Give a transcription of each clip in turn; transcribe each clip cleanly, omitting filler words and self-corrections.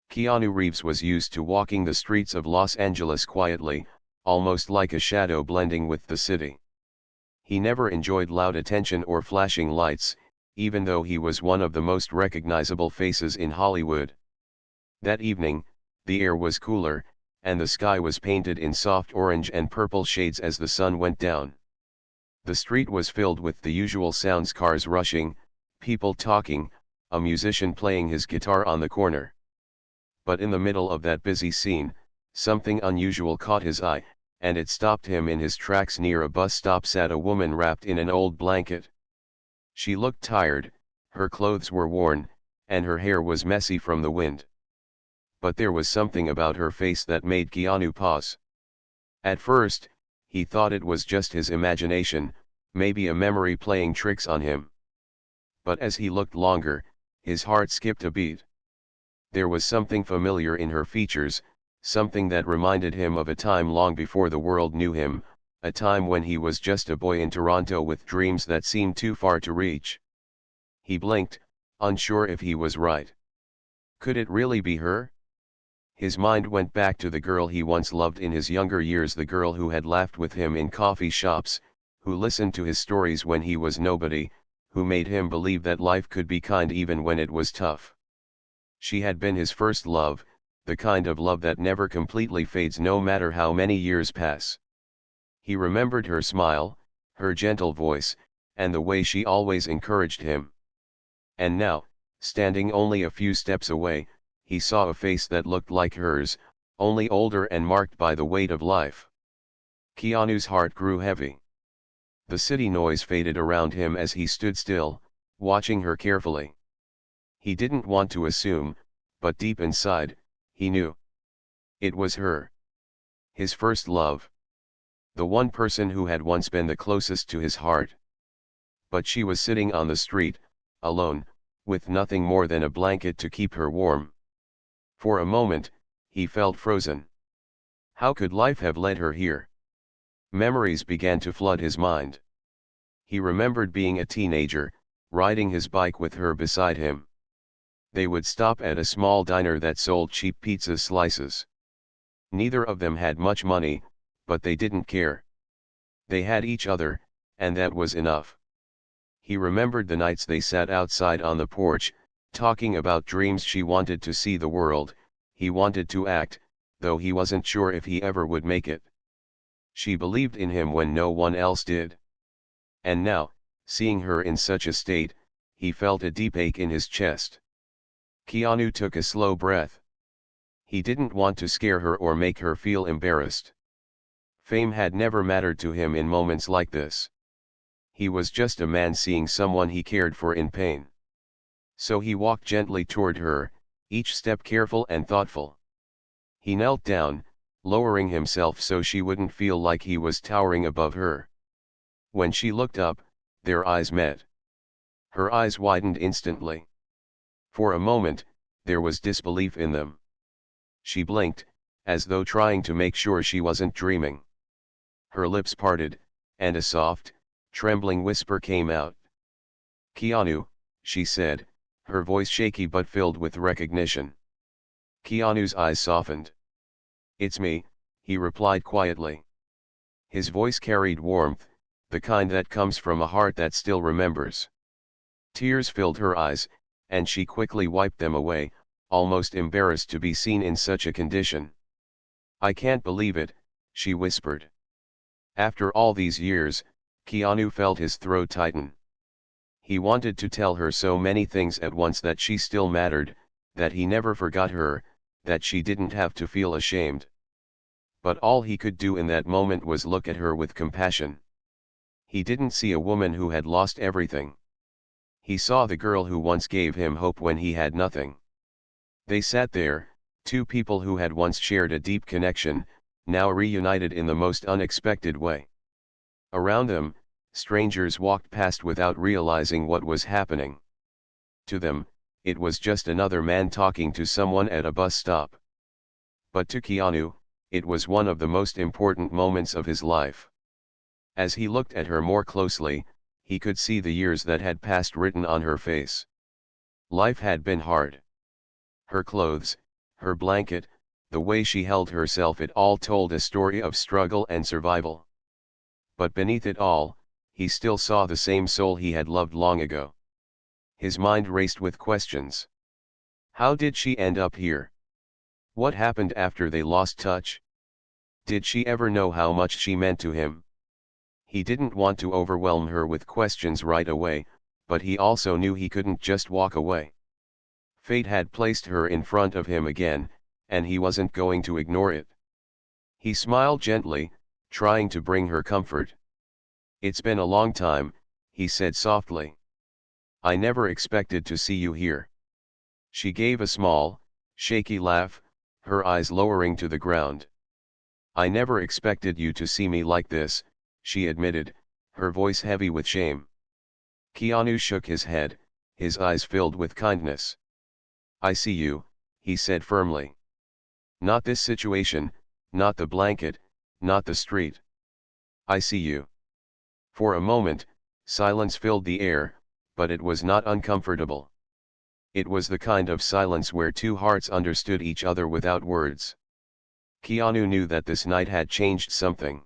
Keanu Reeves was used to walking the streets of Los Angeles quietly, almost like a shadow blending with the city. He never enjoyed loud attention or flashing lights, even though he was one of the most recognizable faces in Hollywood. That evening, the air was cooler, and the sky was painted in soft orange and purple shades as the sun went down. The street was filled with the usual sounds: cars rushing, people talking, a musician playing his guitar on the corner. But in the middle of that busy scene, something unusual caught his eye, and it stopped him in his tracks. Near a bus stop sat a woman wrapped in an old blanket. She looked tired, her clothes were worn, and her hair was messy from the wind. But there was something about her face that made Keanu pause. At first, he thought it was just his imagination, maybe a memory playing tricks on him. But as he looked longer, his heart skipped a beat. There was something familiar in her features, something that reminded him of a time long before the world knew him, a time when he was just a boy in Toronto with dreams that seemed too far to reach. He blinked, unsure if he was right. Could it really be her? His mind went back to the girl he once loved in his younger years, the girl who had laughed with him in coffee shops, who listened to his stories when he was nobody, who made him believe that life could be kind even when it was tough. She had been his first love, the kind of love that never completely fades no matter how many years pass. He remembered her smile, her gentle voice, and the way she always encouraged him. And now, standing only a few steps away, he saw a face that looked like hers, only older and marked by the weight of life. Keanu's heart grew heavy. The city noise faded around him as he stood still, watching her carefully. He didn't want to assume, but deep inside, he knew. It was her. His first love. The one person who had once been the closest to his heart. But she was sitting on the street, alone, with nothing more than a blanket to keep her warm. For a moment, he felt frozen. How could life have led her here? Memories began to flood his mind. He remembered being a teenager, riding his bike with her beside him. They would stop at a small diner that sold cheap pizza slices. Neither of them had much money, but they didn't care. They had each other, and that was enough. He remembered the nights they sat outside on the porch, talking about dreams. She wanted to see the world, he wanted to act, though he wasn't sure if he ever would make it. She believed in him when no one else did. And now, seeing her in such a state, he felt a deep ache in his chest. Keanu took a slow breath. He didn't want to scare her or make her feel embarrassed. Fame had never mattered to him in moments like this. He was just a man seeing someone he cared for in pain. So he walked gently toward her, each step careful and thoughtful. He knelt down, lowering himself so she wouldn't feel like he was towering above her. When she looked up, their eyes met. Her eyes widened instantly. For a moment, there was disbelief in them. She blinked, as though trying to make sure she wasn't dreaming. Her lips parted, and a soft, trembling whisper came out. "Keanu," she said, her voice shaky but filled with recognition. Keanu's eyes softened. "It's me," he replied quietly. His voice carried warmth, the kind that comes from a heart that still remembers. Tears filled her eyes, and she quickly wiped them away, almost embarrassed to be seen in such a condition. "I can't believe it," she whispered. After all these years, Keanu felt his throat tighten. He wanted to tell her so many things at once: that she still mattered, that he never forgot her, that she didn't have to feel ashamed. But all he could do in that moment was look at her with compassion. He didn't see a woman who had lost everything. He saw the girl who once gave him hope when he had nothing. They sat there, two people who had once shared a deep connection, now reunited in the most unexpected way. Around them, strangers walked past without realizing what was happening. To them, it was just another man talking to someone at a bus stop. But to Keanu, it was one of the most important moments of his life. As he looked at her more closely, he could see the years that had passed written on her face. Life had been hard. Her clothes, her blanket, the way she held herself, it all told a story of struggle and survival. But beneath it all, he still saw the same soul he had loved long ago. His mind raced with questions. How did she end up here? What happened after they lost touch? Did she ever know how much she meant to him? He didn't want to overwhelm her with questions right away, but he also knew he couldn't just walk away. Fate had placed her in front of him again, and he wasn't going to ignore it. He smiled gently, trying to bring her comfort. "It's been a long time," he said softly. "I never expected to see you here." She gave a small, shaky laugh, her eyes lowering to the ground. "I never expected you to see me like this," she admitted, her voice heavy with shame. Keanu shook his head, his eyes filled with kindness. "I see you," he said firmly. "Not this situation, not the blanket, not the street. I see you." For a moment, silence filled the air, but it was not uncomfortable. It was the kind of silence where two hearts understood each other without words. Keanu knew that this night had changed something.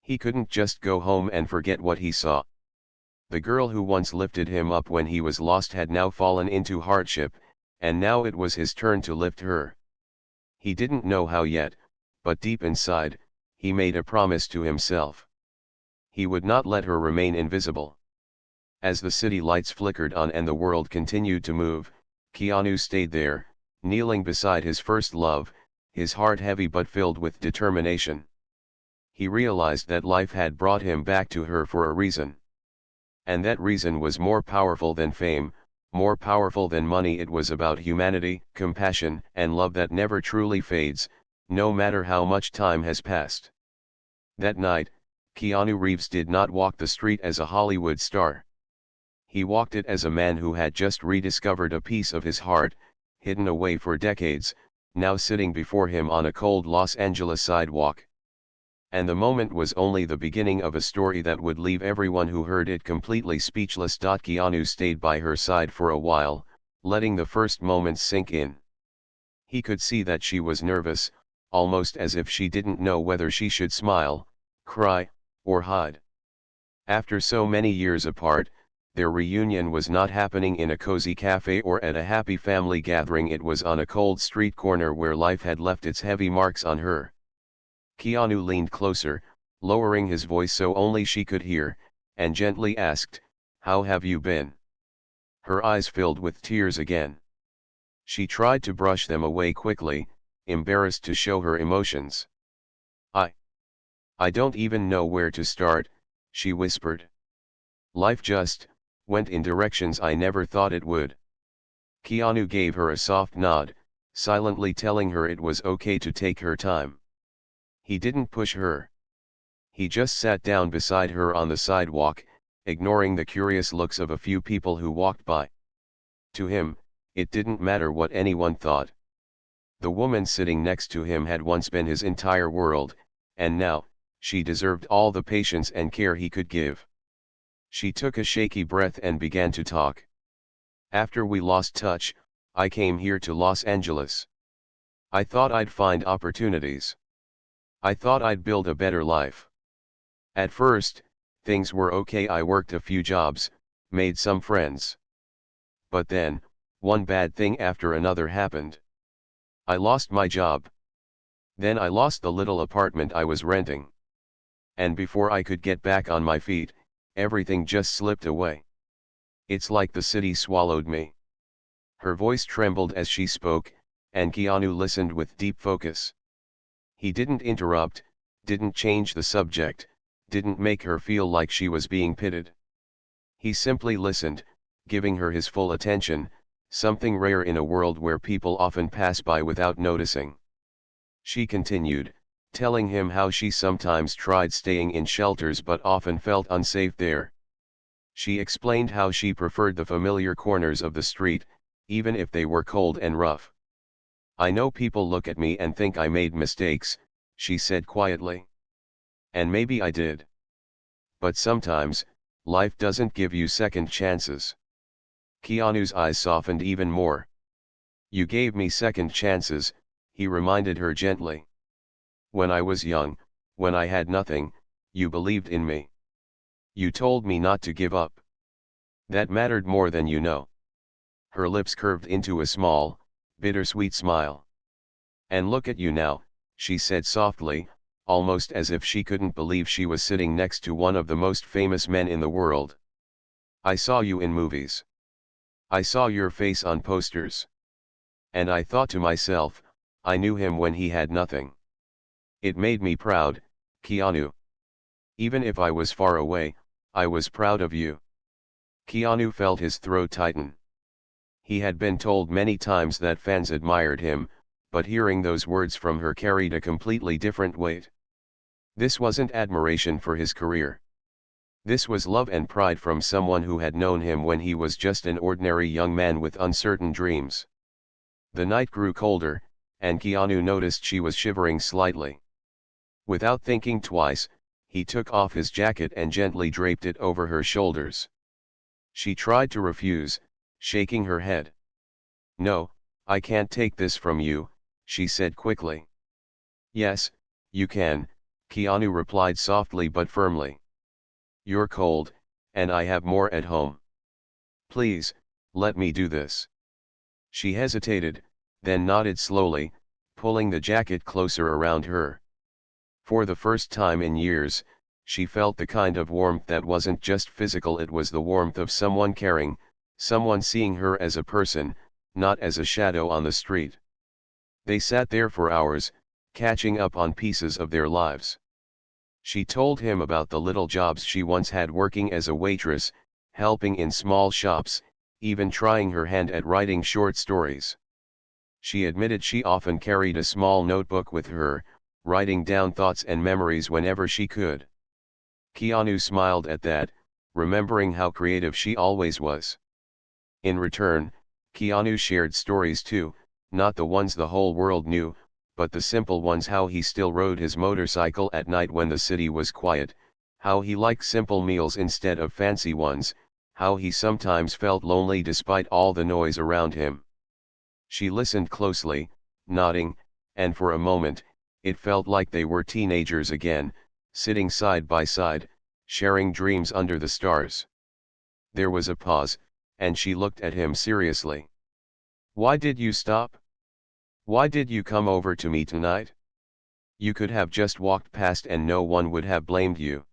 He couldn't just go home and forget what he saw. The girl who once lifted him up when he was lost had now fallen into hardship, and now it was his turn to lift her. He didn't know how yet, but deep inside, he made a promise to himself. He would not let her remain invisible. As the city lights flickered on and the world continued to move, Keanu stayed there, kneeling beside his first love, his heart heavy but filled with determination. He realized that life had brought him back to her for a reason. And that reason was more powerful than fame, more powerful than money. It was about humanity, compassion, and love that never truly fades, no matter how much time has passed. That night, Keanu Reeves did not walk the street as a Hollywood star. He walked it as a man who had just rediscovered a piece of his heart, hidden away for decades, now sitting before him on a cold Los Angeles sidewalk. And the moment was only the beginning of a story that would leave everyone who heard it completely speechless. Keanu stayed by her side for a while, letting the first moments sink in. He could see that she was nervous, almost as if she didn't know whether she should smile, cry, or hide. After so many years apart, their reunion was not happening in a cozy cafe or at a happy family gathering. It was on a cold street corner where life had left its heavy marks on her. Keanu leaned closer, lowering his voice so only she could hear, and gently asked, "How have you been?" Her eyes filled with tears again. She tried to brush them away quickly, embarrassed to show her emotions. I don't even know where to start," she whispered. "Life just went in directions I never thought it would." Keanu gave her a soft nod, silently telling her it was okay to take her time. He didn't push her. He just sat down beside her on the sidewalk, ignoring the curious looks of a few people who walked by. To him, it didn't matter what anyone thought. The woman sitting next to him had once been his entire world, and now, she deserved all the patience and care he could give. She took a shaky breath and began to talk. "After we lost touch, I came here to Los Angeles. I thought I'd find opportunities. I thought I'd build a better life. At first, things were okay. I worked a few jobs, made some friends. But then, one bad thing after another happened. I lost my job. Then I lost the little apartment I was renting. And before I could get back on my feet, everything just slipped away. It's like the city swallowed me." Her voice trembled as she spoke, and Keanu listened with deep focus. He didn't interrupt, didn't change the subject, didn't make her feel like she was being pitied. He simply listened, giving her his full attention, something rare in a world where people often pass by without noticing. She continued, telling him how she sometimes tried staying in shelters but often felt unsafe there. She explained how she preferred the familiar corners of the street, even if they were cold and rough. "I know people look at me and think I made mistakes," she said quietly. "And maybe I did. But sometimes, life doesn't give you second chances." Keanu's eyes softened even more. You gave me second chances, he reminded her gently. When I was young, when I had nothing, you believed in me. You told me not to give up. That mattered more than you know. Her lips curved into a small, bittersweet smile. And look at you now, she said softly, almost as if she couldn't believe she was sitting next to one of the most famous men in the world. I saw you in movies. I saw your face on posters. And I thought to myself, I knew him when he had nothing. It made me proud, Keanu. Even if I was far away, I was proud of you. Keanu felt his throat tighten. He had been told many times that fans admired him, but hearing those words from her carried a completely different weight. This wasn't admiration for his career. This was love and pride from someone who had known him when he was just an ordinary young man with uncertain dreams. The night grew colder, and Keanu noticed she was shivering slightly. Without thinking twice, he took off his jacket and gently draped it over her shoulders. She tried to refuse, shaking her head. No, I can't take this from you, she said quickly. Yes, you can, Keanu replied softly but firmly. You're cold, and I have more at home. Please, let me do this. She hesitated, then nodded slowly, pulling the jacket closer around her. For the first time in years, she felt the kind of warmth that wasn't just physical, it was the warmth of someone caring, someone seeing her as a person, not as a shadow on the street. They sat there for hours, catching up on pieces of their lives. She told him about the little jobs she once had working as a waitress, helping in small shops, even trying her hand at writing short stories. She admitted she often carried a small notebook with her, writing down thoughts and memories whenever she could. Keanu smiled at that, remembering how creative she always was. In return, Keanu shared stories too, not the ones the whole world knew, but the simple ones: how he still rode his motorcycle at night when the city was quiet, how he liked simple meals instead of fancy ones, how he sometimes felt lonely despite all the noise around him. She listened closely, nodding, and for a moment, it felt like they were teenagers again, sitting side by side, sharing dreams under the stars. There was a pause, and she looked at him seriously. Why did you stop? Why did you come over to me tonight? You could have just walked past and no one would have blamed you.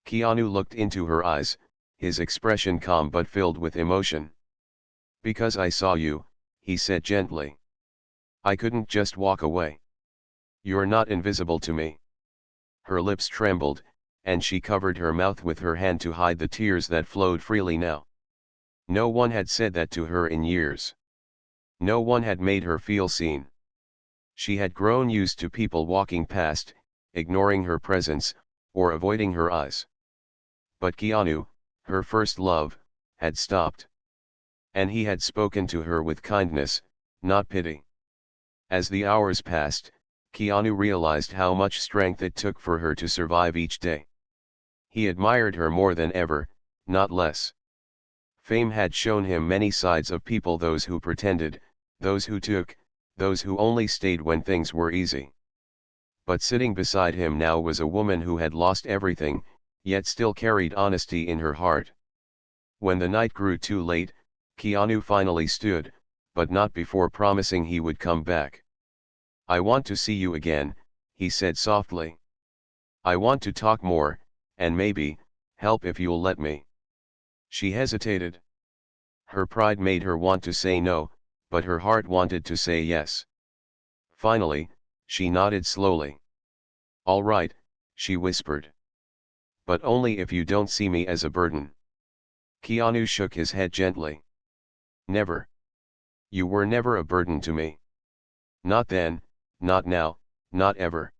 Keanu looked into her eyes, his expression calm but filled with emotion. Because I saw you, he said gently. I couldn't just walk away. You're not invisible to me. Her lips trembled, and she covered her mouth with her hand to hide the tears that flowed freely now. No one had said that to her in years. No one had made her feel seen. She had grown used to people walking past, ignoring her presence, or avoiding her eyes. But Keanu, her first love, had stopped. And he had spoken to her with kindness, not pity. As the hours passed, Keanu realized how much strength it took for her to survive each day. He admired her more than ever, not less. Fame had shown him many sides of people: those who pretended, those who took, those who only stayed when things were easy. But sitting beside him now was a woman who had lost everything, yet still carried honesty in her heart. When the night grew too late, Keanu finally stood, but not before promising he would come back. I want to see you again, he said softly. I want to talk more, and maybe, help if you'll let me. She hesitated. Her pride made her want to say no, but her heart wanted to say yes. Finally, she nodded slowly. All right, she whispered. But only if you don't see me as a burden. Keanu shook his head gently. Never. You were never a burden to me. Not then, not now, not ever.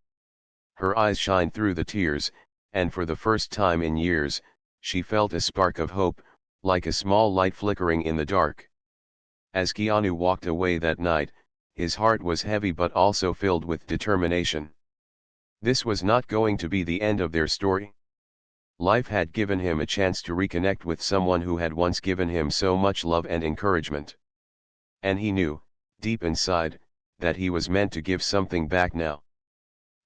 Her eyes shined through the tears, and for the first time in years, she felt a spark of hope, like a small light flickering in the dark. As Keanu walked away that night, his heart was heavy but also filled with determination. This was not going to be the end of their story. Life had given him a chance to reconnect with someone who had once given him so much love and encouragement. And he knew, deep inside, that he was meant to give something back now.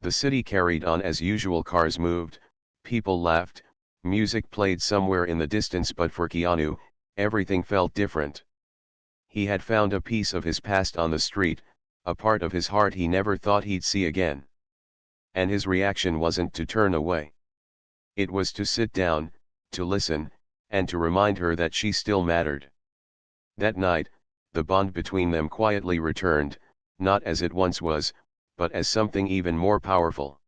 The city carried on as usual, cars moved, people laughed, music played somewhere in the distance, but for Keanu, everything felt different. He had found a piece of his past on the street, a part of his heart he never thought he'd see again. And his reaction wasn't to turn away. It was to sit down, to listen, and to remind her that she still mattered. That night, the bond between them quietly returned, not as it once was, but as something even more powerful.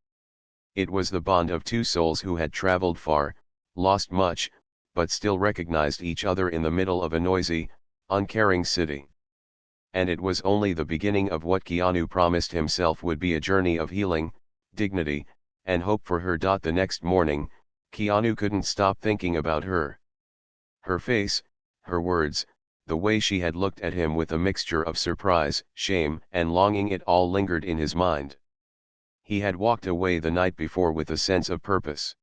It was the bond of two souls who had traveled far, lost much, but still recognized each other in the middle of a noisy, uncaring city. And it was only the beginning of what Keanu promised himself would be a journey of healing, dignity, and hope for her. The next morning, Keanu couldn't stop thinking about her. Her face, her words, the way she had looked at him with a mixture of surprise, shame, and longing, it all lingered in his mind. He had walked away the night before with a sense of purpose.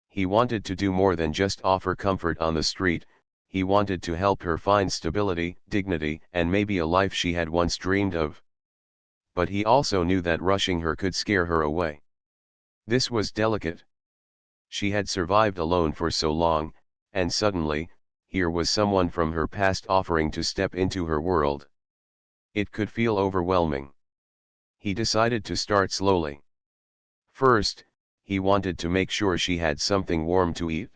He wanted to do more than just offer comfort on the street. He wanted to help her find stability, dignity, and maybe a life she had once dreamed of. But he also knew that rushing her could scare her away. This was delicate. She had survived alone for so long, and suddenly, here was someone from her past offering to step into her world. It could feel overwhelming. He decided to start slowly. First, he wanted to make sure she had something warm to eat.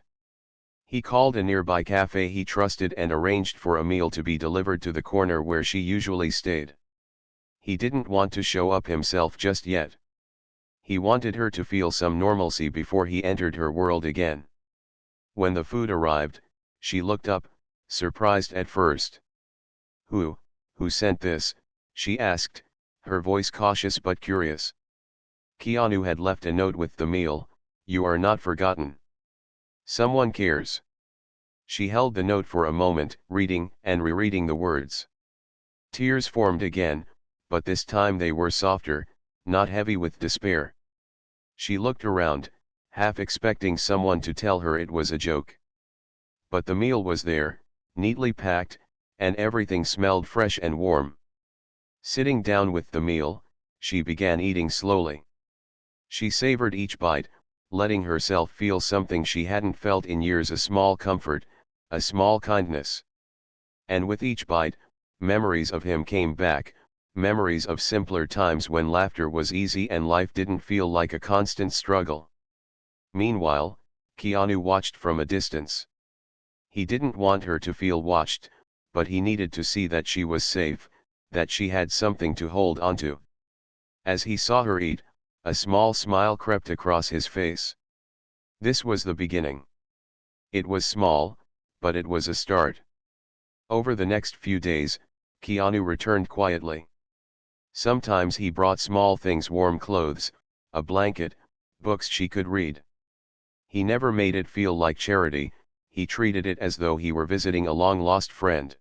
He called a nearby cafe he trusted and arranged for a meal to be delivered to the corner where she usually stayed. He didn't want to show up himself just yet. He wanted her to feel some normalcy before he entered her world again. When the food arrived, she looked up, surprised at first. Who sent this?" she asked, her voice cautious but curious. Keanu had left a note with the meal. "You are not forgotten. Someone cares." She held the note for a moment, reading and rereading the words. Tears formed again, but this time they were softer, not heavy with despair. She looked around, half expecting someone to tell her it was a joke. But the meal was there, neatly packed, and everything smelled fresh and warm. Sitting down with the meal, she began eating slowly. She savored each bite, letting herself feel something she hadn't felt in years, a small comfort, a small kindness. And with each bite, memories of him came back, memories of simpler times when laughter was easy and life didn't feel like a constant struggle. Meanwhile, Keanu watched from a distance. He didn't want her to feel watched, but he needed to see that she was safe, that she had something to hold onto. As he saw her eat, a small smile crept across his face. This was the beginning. It was small, but it was a start. Over the next few days, Keanu returned quietly. Sometimes he brought small things, warm clothes, a blanket, books she could read. He never made it feel like charity, he treated it as though he were visiting a long-lost friend.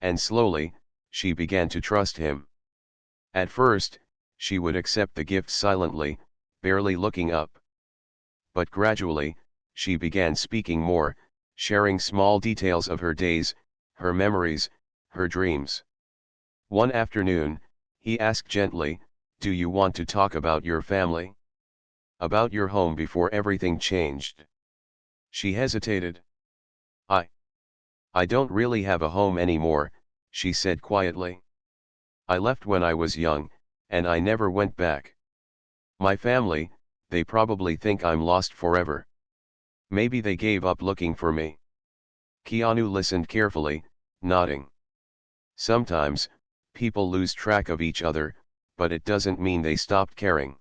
And slowly, she began to trust him. At first, she would accept the gifts silently, barely looking up. But gradually, she began speaking more, sharing small details of her days, her memories, her dreams. One afternoon, he asked gently, "Do you want to talk about your family? About your home before everything changed?" She hesitated. I don't really have a home anymore," she said quietly. "I left when I was young, and I never went back. My family, they probably think I'm lost forever. Maybe they gave up looking for me." Keanu listened carefully, nodding. Sometimes, people lose track of each other, but it doesn't mean they stopped caring.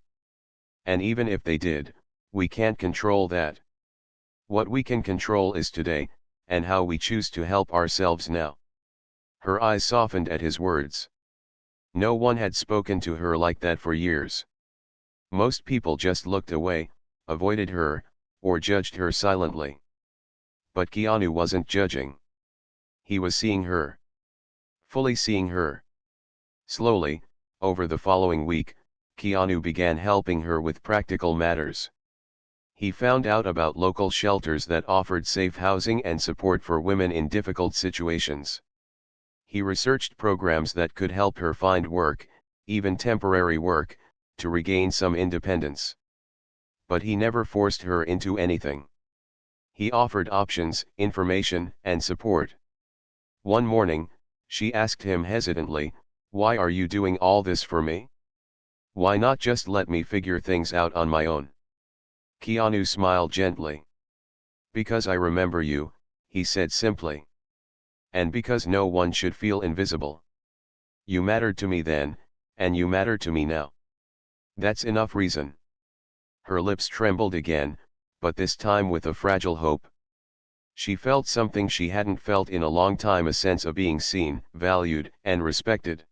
And even if they did, we can't control that. What we can control is today, and how we choose to help ourselves now. Her eyes softened at his words. No one had spoken to her like that for years. Most people just looked away, avoided her, or judged her silently. But Keanu wasn't judging. He was seeing her. Fully seeing her. Slowly, over the following week, Keanu began helping her with practical matters. He found out about local shelters that offered safe housing and support for women in difficult situations. He researched programs that could help her find work, even temporary work, to regain some independence. But he never forced her into anything. He offered options, information, and support. One morning, she asked him hesitantly, "Why are you doing all this for me? Why not just let me figure things out on my own?" Keanu smiled gently. "Because I remember you," he said simply. "And because no one should feel invisible. You mattered to me then, and you matter to me now. That's enough reason." Her lips trembled again, but this time with a fragile hope. She felt something she hadn't felt in a long time, a sense of being seen, valued, and respected.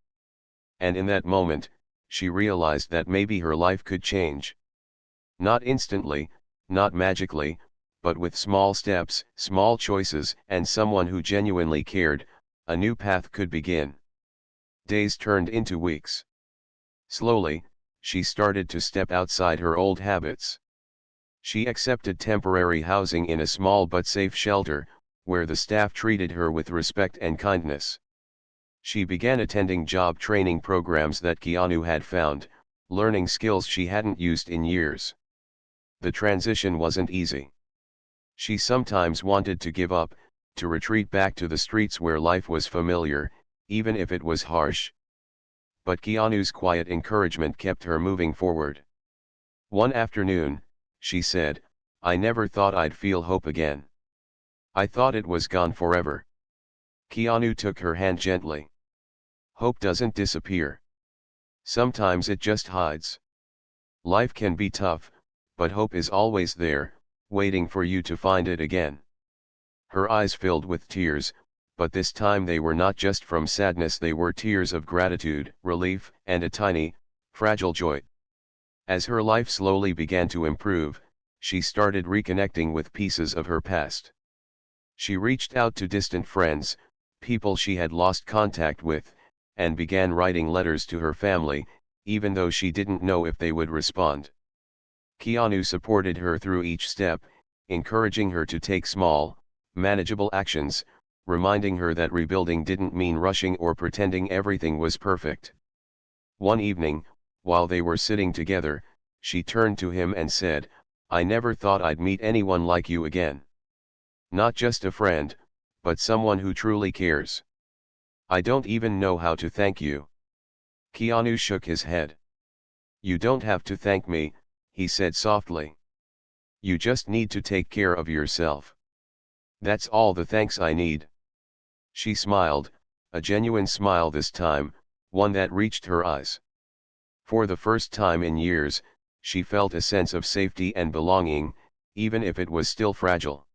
And in that moment, she realized that maybe her life could change. Not instantly, not magically, but with small steps, small choices, and someone who genuinely cared, a new path could begin. Days turned into weeks. Slowly, she started to step outside her old habits. She accepted temporary housing in a small but safe shelter, where the staff treated her with respect and kindness. She began attending job training programs that Keanu had found, learning skills she hadn't used in years. The transition wasn't easy. She sometimes wanted to give up, to retreat back to the streets where life was familiar, even if it was harsh. But Keanu's quiet encouragement kept her moving forward. One afternoon, she said, "I never thought I'd feel hope again. I thought it was gone forever." Keanu took her hand gently. "Hope doesn't disappear. Sometimes it just hides. Life can be tough, but hope is always there, waiting for you to find it again." Her eyes filled with tears, but this time they were not just from sadness, they were tears of gratitude, relief, and a tiny, fragile joy. As her life slowly began to improve, she started reconnecting with pieces of her past. She reached out to distant friends, people she had lost contact with, and began writing letters to her family, even though she didn't know if they would respond. Keanu supported her through each step, encouraging her to take small, manageable actions, reminding her that rebuilding didn't mean rushing or pretending everything was perfect. One evening, while they were sitting together, she turned to him and said, "I never thought I'd meet anyone like you again. Not just a friend, but someone who truly cares. I don't even know how to thank you." Keanu shook his head. "You don't have to thank me," he said softly. "You just need to take care of yourself. That's all the thanks I need." She smiled, a genuine smile this time, one that reached her eyes. For the first time in years, she felt a sense of safety and belonging, even if it was still fragile.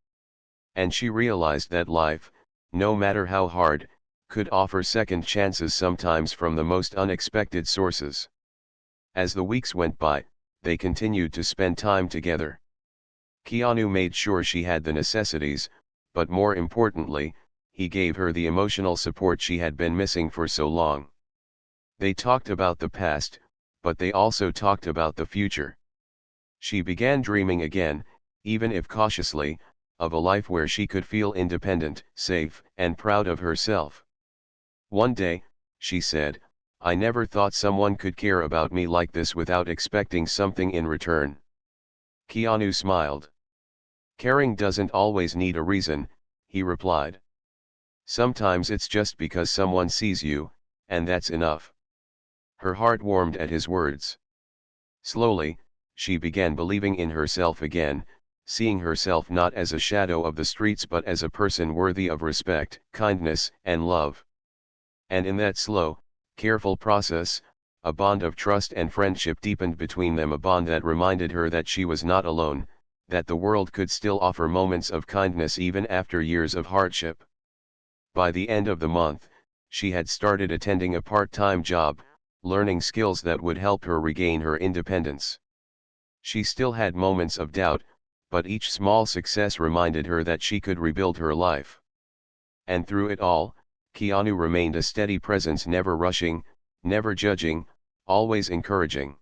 And she realized that life, no matter how hard, could offer second chances, sometimes from the most unexpected sources. As the weeks went by, they continued to spend time together. Keanu made sure she had the necessities, but more importantly, he gave her the emotional support she had been missing for so long. They talked about the past, but they also talked about the future. She began dreaming again, even if cautiously, of a life where she could feel independent, safe, and proud of herself. One day, she said, "I never thought someone could care about me like this without expecting something in return." Keanu smiled. "Caring doesn't always need a reason," he replied. "Sometimes it's just because someone sees you, and that's enough." Her heart warmed at his words. Slowly, she began believing in herself again, seeing herself not as a shadow of the streets but as a person worthy of respect, kindness, and love. And in that slow, careful process, a bond of trust and friendship deepened between them, a bond that reminded her that she was not alone, that the world could still offer moments of kindness even after years of hardship. By the end of the month, she had started attending a part-time job, learning skills that would help her regain her independence. She still had moments of doubt, but each small success reminded her that she could rebuild her life. And through it all, Keanu remained a steady presence, never rushing, never judging, always encouraging.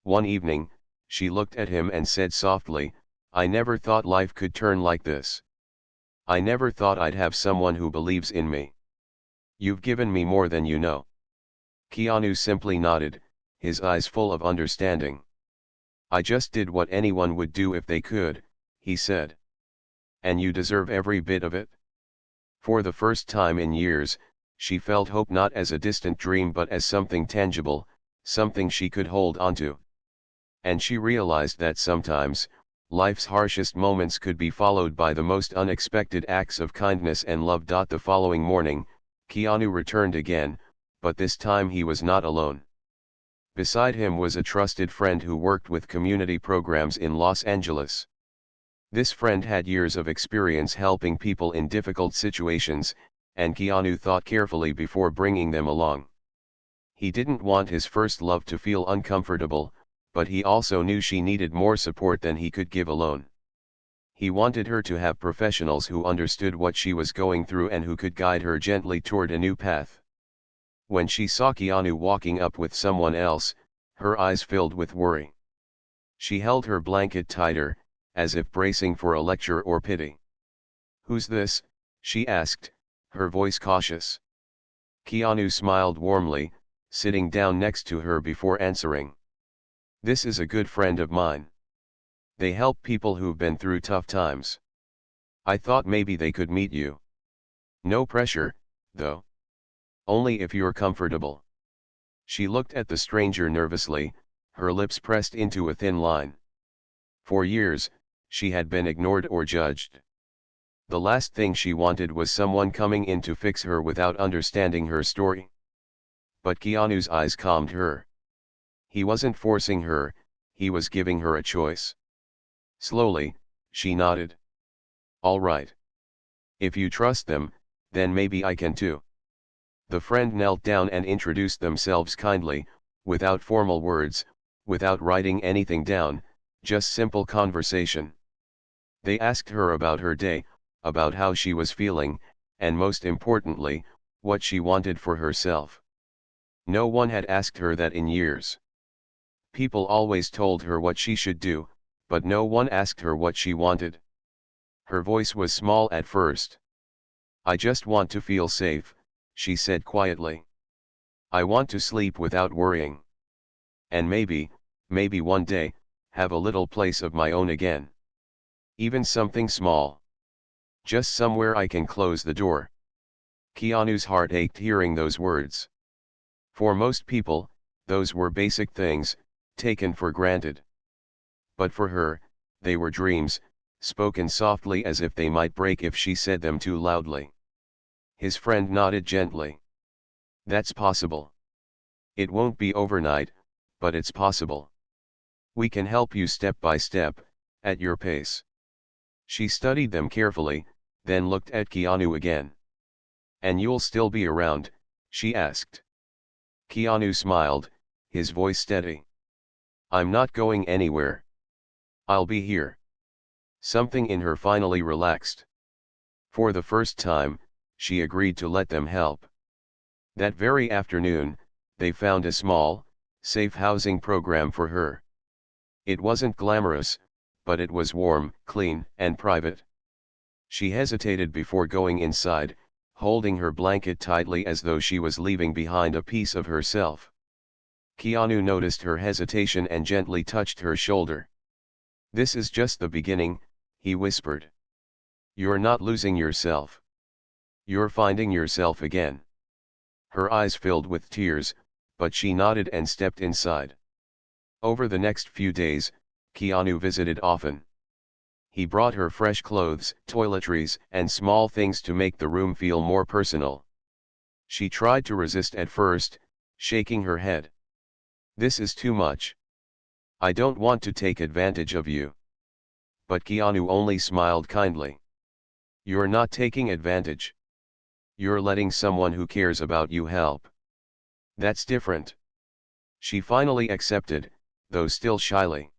One evening, she looked at him and said softly, "I never thought life could turn like this. I never thought I'd have someone who believes in me." You've given me more than you know. Keanu simply nodded, his eyes full of understanding. I just did what anyone would do if they could, he said. And you deserve every bit of it. For the first time in years, she felt hope not as a distant dream but as something tangible, something she could hold onto. And she realized that sometimes, life's harshest moments could be followed by the most unexpected acts of kindness and love. The following morning, Keanu returned again, but this time he was not alone. Beside him was a trusted friend who worked with community programs in Los Angeles. This friend had years of experience helping people in difficult situations, and Keanu thought carefully before bringing them along. He didn't want his first love to feel uncomfortable, but he also knew she needed more support than he could give alone. He wanted her to have professionals who understood what she was going through and who could guide her gently toward a new path. When she saw Keanu walking up with someone else, her eyes filled with worry. She held her blanket tighter, as if bracing for a lecture or pity. "Who's this?" she asked, her voice cautious. Keanu smiled warmly, sitting down next to her before answering. "This is a good friend of mine. They help people who've been through tough times. I thought maybe they could meet you. No pressure, though. Only if you're comfortable." She looked at the stranger nervously, her lips pressed into a thin line. For years, she had been ignored or judged. The last thing she wanted was someone coming in to fix her without understanding her story. But Keanu's eyes calmed her. He wasn't forcing her, he was giving her a choice. Slowly, she nodded. "All right. If you trust them, then maybe I can too." The friend knelt down and introduced themselves kindly, without formal words, without writing anything down, just simple conversation. They asked her about her day, about how she was feeling, and most importantly, what she wanted for herself. No one had asked her that in years. People always told her what she should do, but no one asked her what she wanted. Her voice was small at first. "I just want to feel safe," she said quietly. "I want to sleep without worrying. And maybe one day, have a little place of my own again. Even something small. Just somewhere I can close the door." Keanu's heart ached hearing those words. For most people, those were basic things, taken for granted. But for her, they were dreams, spoken softly as if they might break if she said them too loudly. His friend nodded gently. "That's possible. It won't be overnight, but it's possible. We can help you step by step, at your pace." She studied them carefully, then looked at Keanu again. "And you'll still be around?" she asked. Keanu smiled, his voice steady. "I'm not going anywhere. I'll be here." Something in her finally relaxed. For the first time, she agreed to let them help. That very afternoon, they found a small, safe housing program for her. It wasn't glamorous, but it was warm, clean, and private. She hesitated before going inside, holding her blanket tightly as though she was leaving behind a piece of herself. Keanu noticed her hesitation and gently touched her shoulder. "This is just the beginning," he whispered. "You're not losing yourself. You're finding yourself again." Her eyes filled with tears, but she nodded and stepped inside. Over the next few days, Keanu visited often. He brought her fresh clothes, toiletries, and small things to make the room feel more personal. She tried to resist at first, shaking her head. "This is too much. I don't want to take advantage of you." But Keanu only smiled kindly. "You're not taking advantage. You're letting someone who cares about you help. That's different." She finally accepted, though still shyly.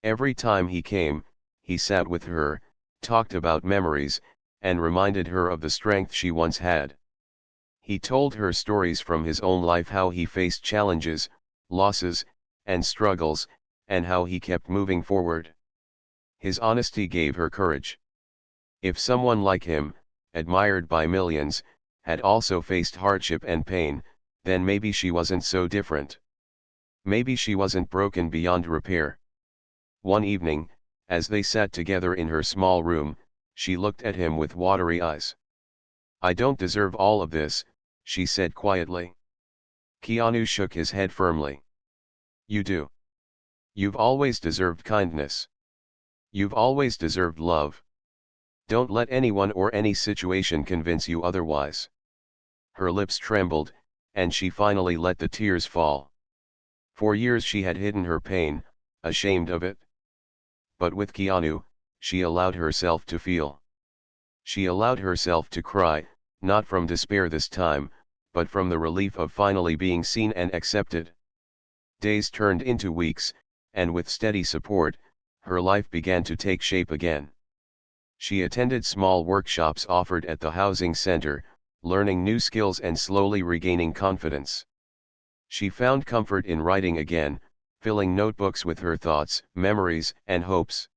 Every time he came, he sat with her, talked about memories, and reminded her of the strength she once had. He told her stories from his own life, how he faced challenges, losses, and struggles, and how he kept moving forward. His honesty gave her courage. If someone like him, admired by millions, had also faced hardship and pain, then maybe she wasn't so different. Maybe she wasn't broken beyond repair. One evening, as they sat together in her small room, she looked at him with watery eyes. "I don't deserve all of this," she said quietly. Keanu shook his head firmly. "You do. You've always deserved kindness. You've always deserved love. Don't let anyone or any situation convince you otherwise." Her lips trembled, and she finally let the tears fall. For years she had hidden her pain, ashamed of it. But with Keanu, she allowed herself to feel. She allowed herself to cry, not from despair this time, but from the relief of finally being seen and accepted. Days turned into weeks, and with steady support, her life began to take shape again. She attended small workshops offered at the housing center, learning new skills and slowly regaining confidence. She found comfort in writing again, filling notebooks with her thoughts, memories, and hopes.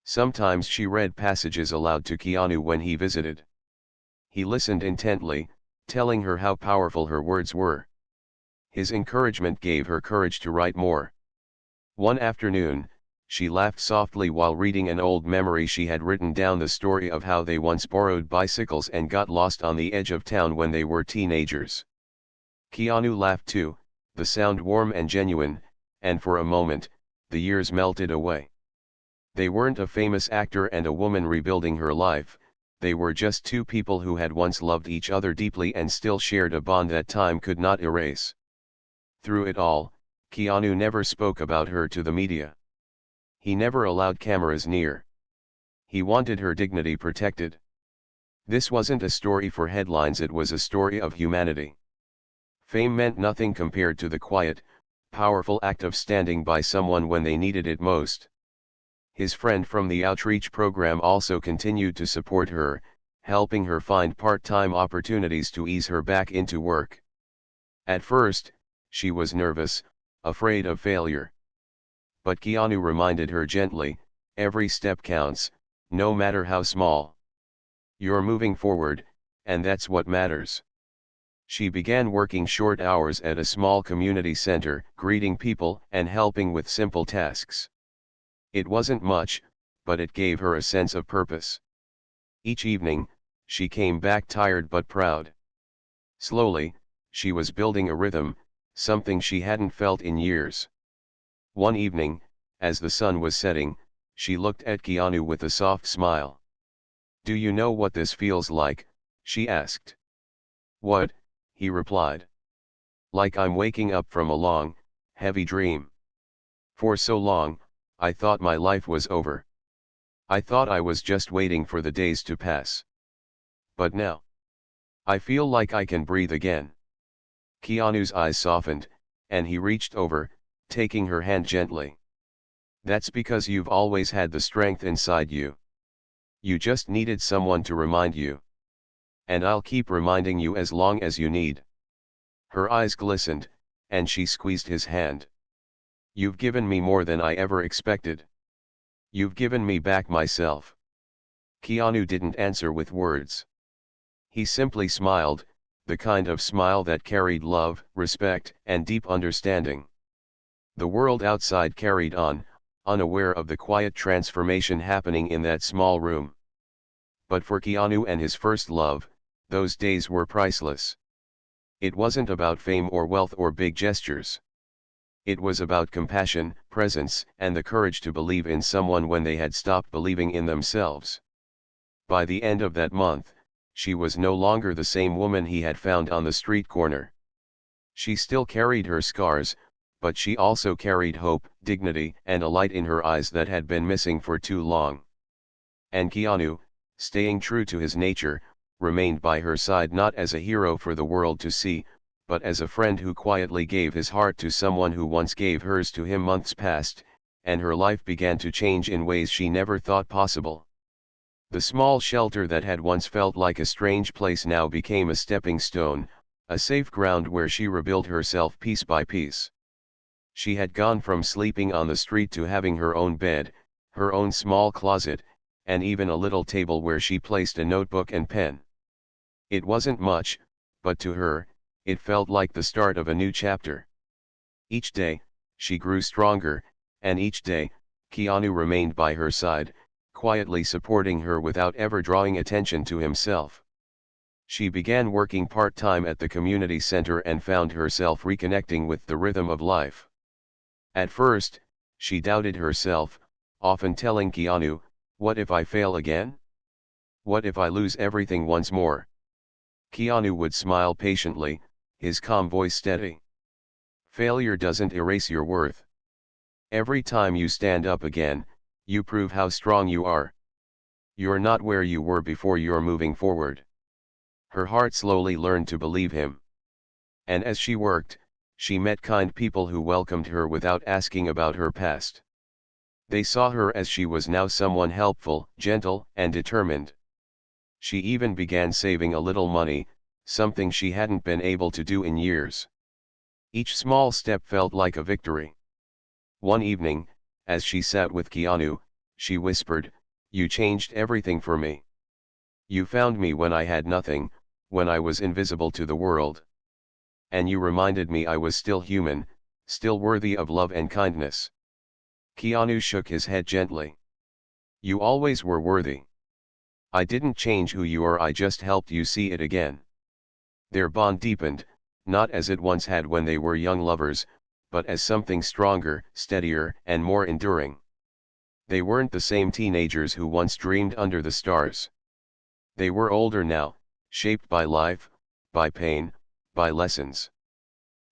Sometimes she read passages aloud to Keanu when he visited. He listened intently, telling her how powerful her words were. His encouragement gave her courage to write more. One afternoon, she laughed softly while reading an old memory she had written down, the story of how they once borrowed bicycles and got lost on the edge of town when they were teenagers. Keanu laughed too, the sound warm and genuine, and for a moment, the years melted away. They weren't a famous actor and a woman rebuilding her life, they were just two people who had once loved each other deeply and still shared a bond that time could not erase. Through it all, Keanu never spoke about her to the media. He never allowed cameras near. He wanted her dignity protected. This wasn't a story for headlines, it was a story of humanity. Fame meant nothing compared to the quiet, powerful act of standing by someone when they needed it most. His friend from the outreach program also continued to support her, helping her find part-time opportunities to ease her back into work. At first, she was nervous, afraid of failure. But Keanu reminded her gently, every step counts, no matter how small. You're moving forward, and that's what matters. She began working short hours at a small community center, greeting people and helping with simple tasks. It wasn't much, but it gave her a sense of purpose. Each evening, she came back tired but proud. Slowly, she was building a rhythm, something she hadn't felt in years. One evening, as the sun was setting, she looked at Keanu with a soft smile. "Do you know what this feels like?" she asked. "What?" he replied. "Like I'm waking up from a long, heavy dream. For so long, I thought my life was over. I thought I was just waiting for the days to pass. But now, I feel like I can breathe again." Keanu's eyes softened, and he reached over, taking her hand gently. "That's because you've always had the strength inside you. You just needed someone to remind you. And I'll keep reminding you as long as you need." Her eyes glistened, and she squeezed his hand. "You've given me more than I ever expected. You've given me back myself." Keanu didn't answer with words. He simply smiled, the kind of smile that carried love, respect, and deep understanding. The world outside carried on, unaware of the quiet transformation happening in that small room. But for Keanu and his first love, those days were priceless. It wasn't about fame or wealth or big gestures. It was about compassion, presence, and the courage to believe in someone when they had stopped believing in themselves. By the end of that month, she was no longer the same woman he had found on the street corner. She still carried her scars, but she also carried hope, dignity, and a light in her eyes that had been missing for too long. And Keanu, staying true to his nature, remained by her side not as a hero for the world to see, but as a friend who quietly gave his heart to someone who once gave hers to him. Months passed, and her life began to change in ways she never thought possible. The small shelter that had once felt like a strange place now became a stepping stone, a safe ground where she rebuilt herself piece by piece. She had gone from sleeping on the street to having her own bed, her own small closet, and even a little table where she placed a notebook and pen. It wasn't much, but to her, it felt like the start of a new chapter. Each day, she grew stronger, and each day, Keanu remained by her side, quietly supporting her without ever drawing attention to himself. She began working part-time at the community center and found herself reconnecting with the rhythm of life. At first, she doubted herself, often telling Keanu, "What if I fail again? What if I lose everything once more?" Keanu would smile patiently, his calm voice steady. "Failure doesn't erase your worth. Every time you stand up again, you prove how strong you are. You're not where you were before, you're moving forward." Her heart slowly learned to believe him. And as she worked, she met kind people who welcomed her without asking about her past. They saw her as she was now, someone helpful, gentle, and determined. She even began saving a little money, something she hadn't been able to do in years. Each small step felt like a victory. One evening, as she sat with Keanu, she whispered, "You changed everything for me. You found me when I had nothing, when I was invisible to the world. And you reminded me I was still human, still worthy of love and kindness." Keanu shook his head gently. "You always were worthy. I didn't change who you are, I just helped you see it again." Their bond deepened, not as it once had when they were young lovers, but as something stronger, steadier, and more enduring. They weren't the same teenagers who once dreamed under the stars. They were older now, shaped by life, by pain, by lessons.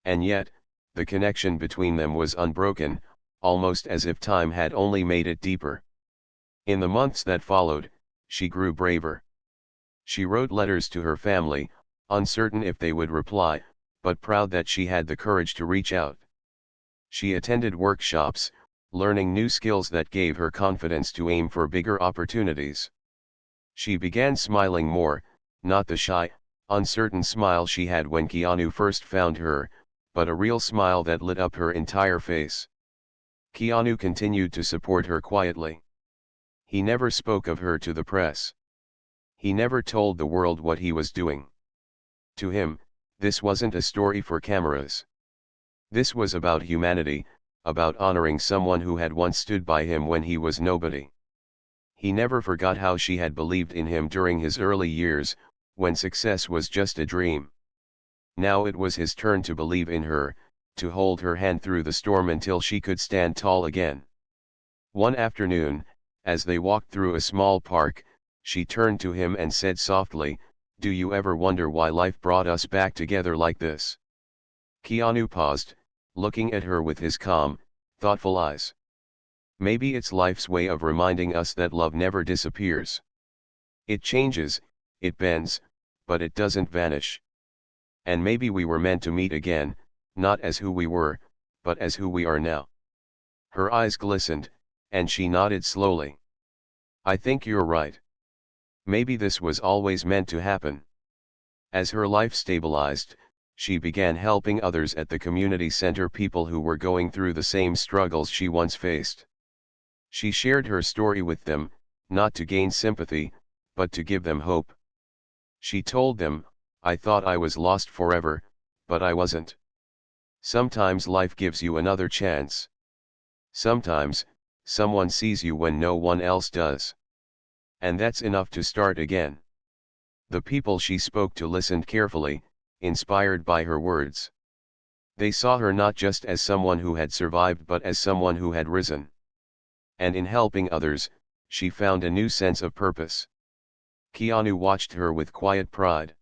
And yet, the connection between them was unbroken, almost as if time had only made it deeper. In the months that followed, she grew braver. She wrote letters to her family, uncertain if they would reply, but proud that she had the courage to reach out. She attended workshops, learning new skills that gave her confidence to aim for bigger opportunities. She began smiling more, not the shy, uncertain smile she had when Keanu first found her, but a real smile that lit up her entire face. Keanu continued to support her quietly. He never spoke of her to the press. He never told the world what he was doing. To him, this wasn't a story for cameras. This was about humanity, about honoring someone who had once stood by him when he was nobody. He never forgot how she had believed in him during his early years, when success was just a dream. Now it was his turn to believe in her, to hold her hand through the storm until she could stand tall again. One afternoon, as they walked through a small park, she turned to him and said softly, "Do you ever wonder why life brought us back together like this?" Keanu paused, looking at her with his calm, thoughtful eyes. "Maybe it's life's way of reminding us that love never disappears. It changes, it bends, but it doesn't vanish. And maybe we were meant to meet again, not as who we were, but as who we are now." Her eyes glistened, and she nodded slowly. "I think you're right. Maybe this was always meant to happen." As her life stabilized, she began helping others at the community center, people who were going through the same struggles she once faced. She shared her story with them, not to gain sympathy, but to give them hope. She told them, "I thought I was lost forever, but I wasn't. Sometimes life gives you another chance. Sometimes, someone sees you when no one else does. And that's enough to start again." The people she spoke to listened carefully, inspired by her words. They saw her not just as someone who had survived but as someone who had risen. And in helping others, she found a new sense of purpose. Keanu watched her with quiet pride.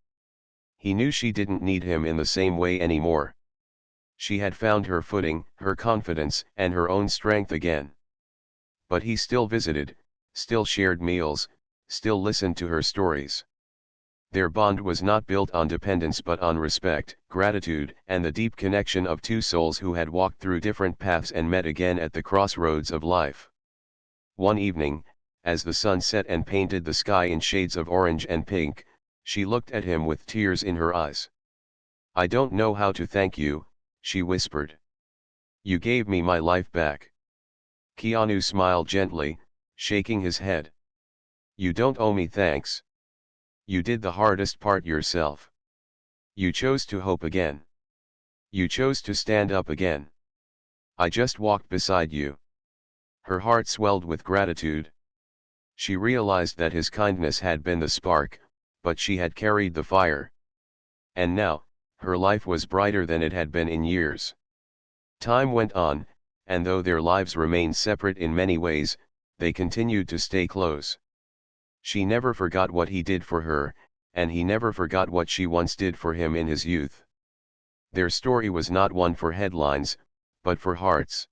He knew she didn't need him in the same way anymore. She had found her footing, her confidence, and her own strength again. But he still visited, still shared meals, still listened to her stories. Their bond was not built on dependence but on respect, gratitude, and the deep connection of two souls who had walked through different paths and met again at the crossroads of life. One evening, as the sun set and painted the sky in shades of orange and pink, she looked at him with tears in her eyes. "I don't know how to thank you," she whispered. "You gave me my life back." Keanu smiled gently, shaking his head. "You don't owe me thanks. You did the hardest part yourself. You chose to hope again. You chose to stand up again. I just walked beside you. Her heart swelled with gratitude. She realized that his kindness had been the spark, but she had carried the fire. And now, her life was brighter than it had been in years. Time went on, and though their lives remained separate in many ways, they continued to stay close. She never forgot what he did for her, and he never forgot what she once did for him in his youth. Their story was not one for headlines, but for hearts.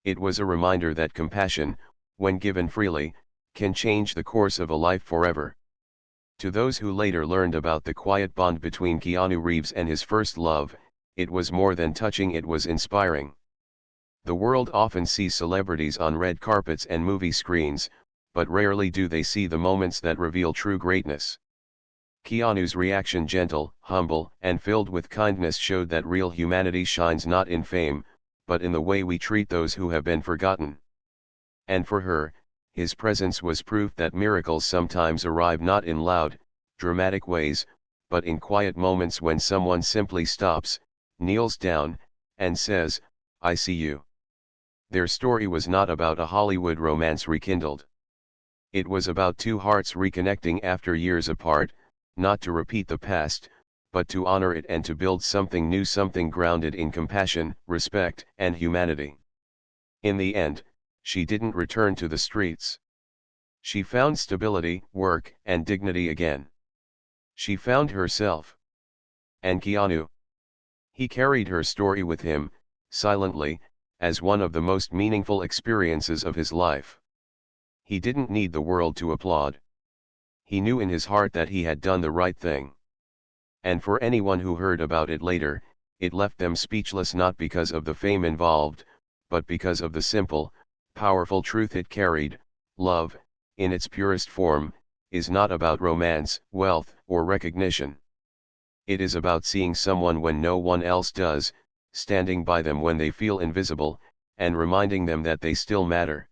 It was a reminder that compassion, when given freely, can change the course of a life forever. To those who later learned about the quiet bond between Keanu Reeves and his first love, it was more than touching, it was inspiring. The world often sees celebrities on red carpets and movie screens, but rarely do they see the moments that reveal true greatness. Keanu's reaction, gentle, humble, and filled with kindness, showed that real humanity shines not in fame, but in the way we treat those who have been forgotten. And for her, his presence was proof that miracles sometimes arrive not in loud, dramatic ways, but in quiet moments when someone simply stops, kneels down, and says, "I see you." Their story was not about a Hollywood romance rekindled. It was about two hearts reconnecting after years apart, not to repeat the past, but to honor it and to build something new, something grounded in compassion, respect, and humanity. In the end, she didn't return to the streets. She found stability, work, and dignity again. She found herself. And Keanu? He carried her story with him, silently, as one of the most meaningful experiences of his life. He didn't need the world to applaud. He knew in his heart that he had done the right thing. And for anyone who heard about it later, it left them speechless, not because of the fame involved, but because of the simple, powerful truth it carried: love, in its purest form, is not about romance, wealth, or recognition. It is about seeing someone when no one else does, standing by them when they feel invisible, and reminding them that they still matter.